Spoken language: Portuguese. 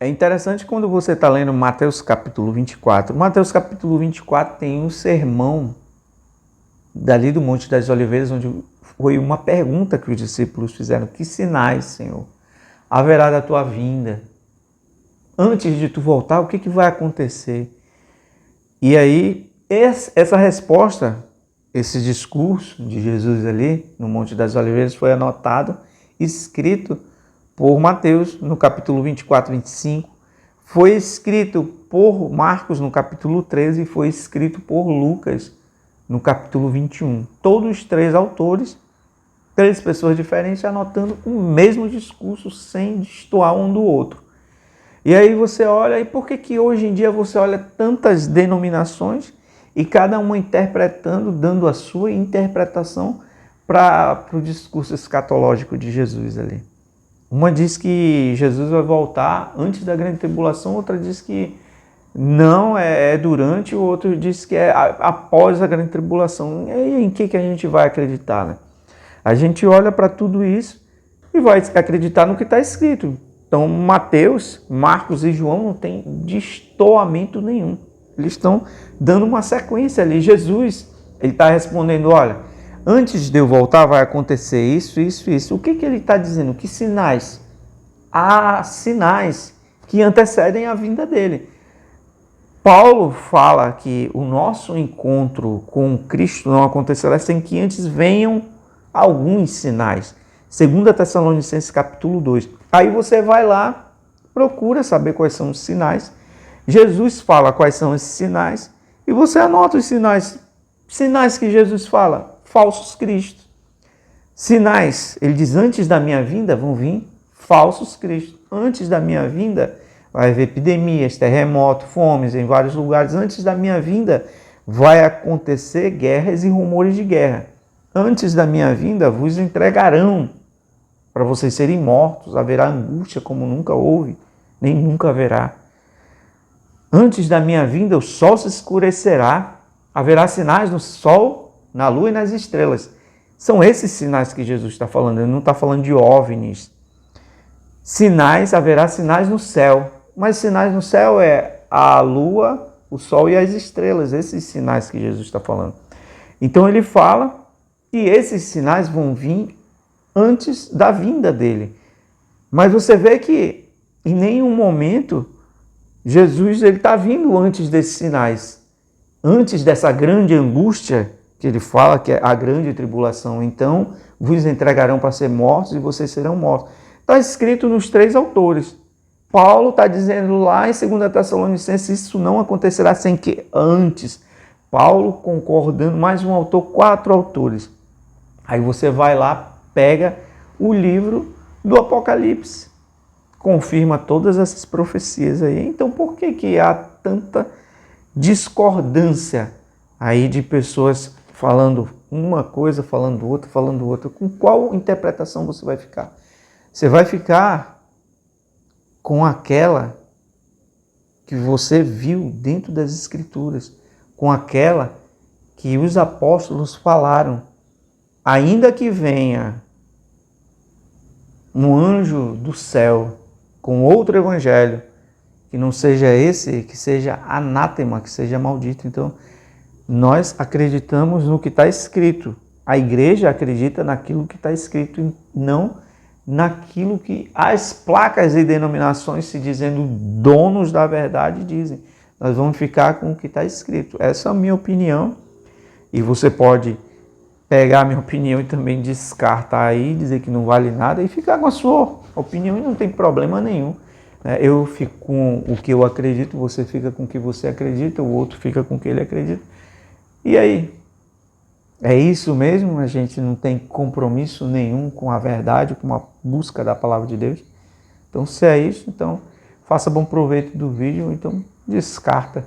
É interessante quando você está lendo Mateus capítulo 24. Mateus capítulo 24 tem um sermão dali do Monte das Oliveiras, onde foi uma pergunta que os discípulos fizeram: que sinais, Senhor, haverá da tua vinda? Antes de tu voltar, o que vai acontecer? E aí, essa resposta, esse discurso de Jesus ali no Monte das Oliveiras foi anotado, escrito por Mateus no capítulo 24, 25, foi escrito por Marcos no capítulo 13 e foi escrito por Lucas no capítulo 21. Todos os três autores, três pessoas diferentes, anotando o mesmo discurso sem destoar um do outro. E aí você olha, e por que hoje em dia você olha tantas denominações e cada uma interpretando, dando a sua interpretação para o discurso escatológico de Jesus ali? Uma diz que Jesus vai voltar antes da grande tribulação, outra diz que não, é durante, o outro diz que é após a grande tribulação. E aí, em que a gente vai acreditar, né? A gente olha para tudo isso e vai acreditar no que está escrito. Então, Mateus, Marcos e João não tem destoamento nenhum. Eles estão dando uma sequência ali. Jesus, ele está respondendo, olha, antes de eu voltar vai acontecer isso, isso, isso. O que ele está dizendo? Que sinais? Há sinais que antecedem a vinda dele. Paulo fala que o nosso encontro com Cristo não acontecerá sem que antes venham alguns sinais. 2 Tessalonicenses capítulo 2. Aí você vai lá, procura saber quais são os sinais. Jesus fala quais são esses sinais e você anota os sinais. Sinais que Jesus fala, falsos cristos. Sinais, ele diz, antes da minha vinda vão vir falsos cristos. Antes da minha vinda vai haver epidemias, terremotos, fomes em vários lugares. Antes da minha vinda vai acontecer guerras e rumores de guerra. Antes da minha vinda vos entregarão para vocês serem mortos. Haverá angústia como nunca houve, nem nunca haverá. Antes da minha vinda o sol se escurecerá. Haverá sinais no sol, na lua e nas estrelas. São esses sinais que Jesus está falando. Ele não está falando de OVNIs. Sinais, haverá sinais no céu. Mas sinais no céu é a lua, o sol e as estrelas. Esses sinais que Jesus está falando. Então ele fala que esses sinais vão vir antes da vinda dele. Mas você vê que em nenhum momento Jesus está vindo antes desses sinais. Antes dessa grande angústia que ele fala, que é a grande tribulação. Então vos entregarão para ser mortos e vocês serão mortos. Está escrito nos três autores. Paulo está dizendo lá em 2 Tessalonicenses, isso não acontecerá sem que antes. Paulo concordando, mais um autor, 4 autores. Aí você vai lá, pega o livro do Apocalipse, confirma todas essas profecias aí. Então por que há tanta discordância aí de pessoas falando uma coisa, falando outra, falando outra? Com qual interpretação você vai ficar? Você vai ficar com aquela que você viu dentro das Escrituras, com aquela que os apóstolos falaram. Ainda que venha um anjo do céu com outro evangelho, que não seja esse, que seja anátema, que seja maldito. Então, nós acreditamos no que está escrito. A igreja acredita naquilo que está escrito e não naquilo que as placas e denominações, se dizendo donos da verdade, dizem. Nós vamos ficar com o que está escrito. Essa é a minha opinião. E você pode pegar a minha opinião e também descartar aí, dizer que não vale nada e ficar com a sua opinião e não tem problema nenhum. Eu fico com o que eu acredito, você fica com o que você acredita, o outro fica com o que ele acredita. E aí? É isso mesmo? A gente não tem compromisso nenhum com a verdade, com a busca da palavra de Deus? Então, se é isso, então faça bom proveito do vídeo, então descarta